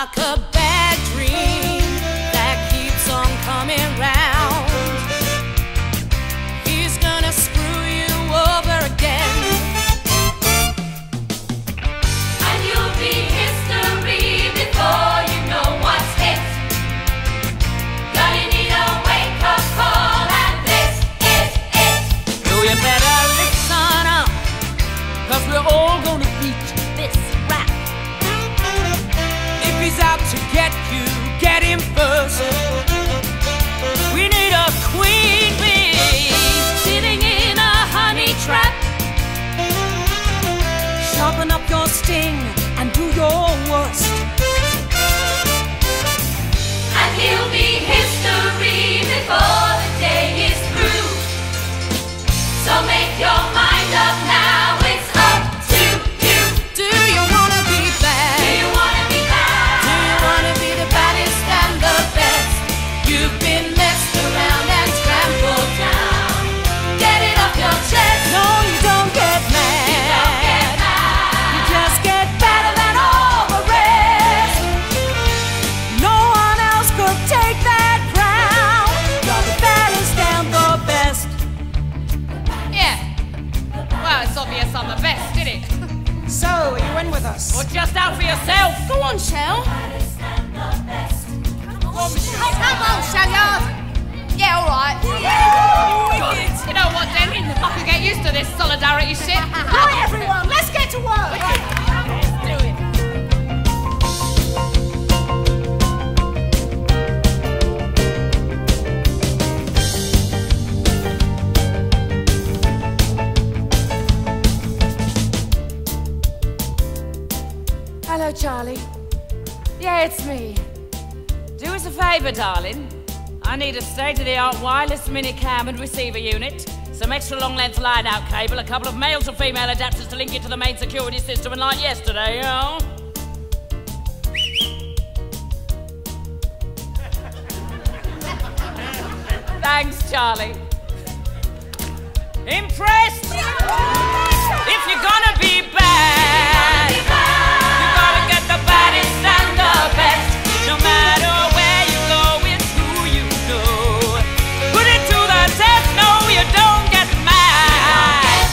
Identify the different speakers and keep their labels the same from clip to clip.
Speaker 1: like a bad dream that keeps on coming round. He's gonna screw you over again,
Speaker 2: and you'll be history before you know what's hit. Gonna need a wake-up call, and this is it.
Speaker 1: So you better listen up, 'cause we're all gonna beat this rap. If he's out to get you, get him first. We need a queen bee sitting in a honey trap. Sharpen up your sting and do your worst,
Speaker 2: And he'll be history before the day is through. So make your mind up now, it's up to you.
Speaker 1: Do you wanna be bad?
Speaker 2: Do you wanna be bad?
Speaker 1: Do you wanna be the baddest and the best? You've been messed around and trampled down.
Speaker 2: Get it off your chest.
Speaker 1: No, you don't get mad.
Speaker 2: You don't get mad.
Speaker 1: You just get better than all the rest. No one else could take that crown. You're the baddest and the best.
Speaker 3: Yeah. Well, it's obvious I'm the best, isn't it?
Speaker 4: So, are you in with us?
Speaker 3: Or just out for yourself.
Speaker 1: Go on, Shell.
Speaker 3: Come on, Shelyard. Yeah, all right. God, you know what, then? I can get used to this solidarity shit.
Speaker 4: Right, everyone, let's get to work.
Speaker 3: Do it.
Speaker 1: Hello, Charlie. Yeah, it's me.
Speaker 3: Do us a favour, darling. I need a state-of-the-art wireless minicam and receiver unit, some extra long-length line-out cable, a couple of male to female adapters to link it to the main security system, and like yesterday, you know. Thanks, Charlie. Impressed? If you're gonna be bad, you gotta get the baddest and the best. No matter where you go, it's who you know. Put it to the test, no, you don't get mad.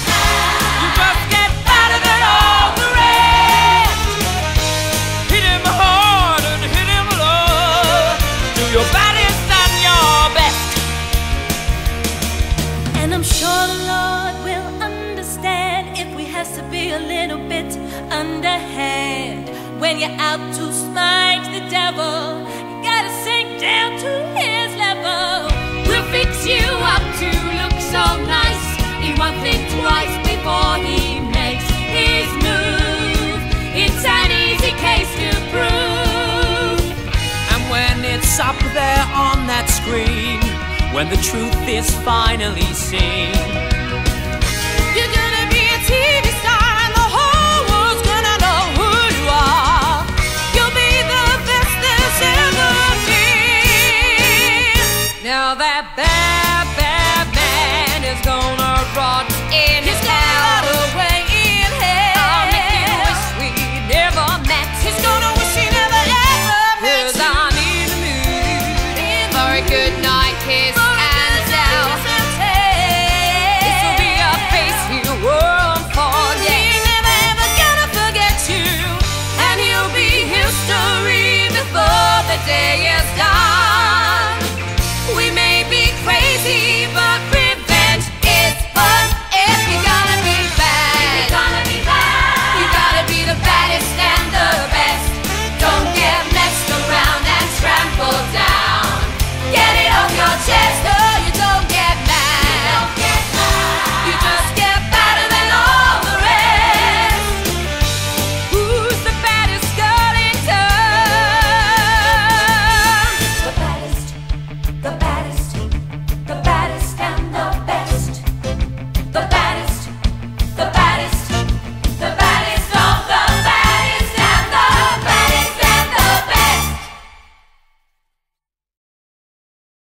Speaker 3: You just get better than all the rest. Hit him hard and hit him low. Do your baddest and your best.
Speaker 2: And I'm sure the Lord will understand if we have to be a little bit underhand. When you're out to smite the devil, you gotta sink down to his level. We'll fix you up to look so nice. He won't think twice before he makes his move. It's an easy case to prove.
Speaker 1: And when it's up there on that screen, when the truth is finally seen,